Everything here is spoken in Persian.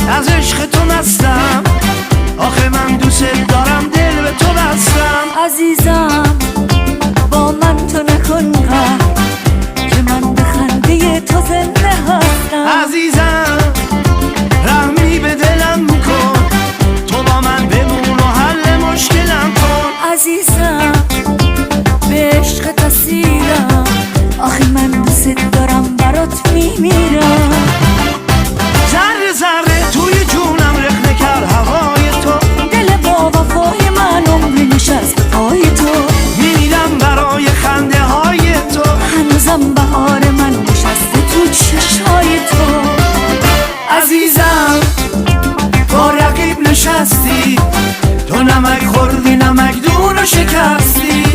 از عشق تو مستم، آخه من دوست دارم دل به تو بستم. عزیزم با من تو نکن قهر که من به خنده تو زنده هستم. عزیزم رحمی به دلم کن، تو با من بمون و حل مشکلم کن. عزیزم به عشق اسیرم، آخه من دوست دارم برات میمیرم. ذره ذره توی جونم رخنه کرد هوای تو، دل با وفای من عمری نشست پای تو. میمیرم برای خنده های تو، هنوزم بهار من نشسته تو چشای تو. عزیزم با رقیب نشستی، تو نمک خوردی نمک دون و شکستی.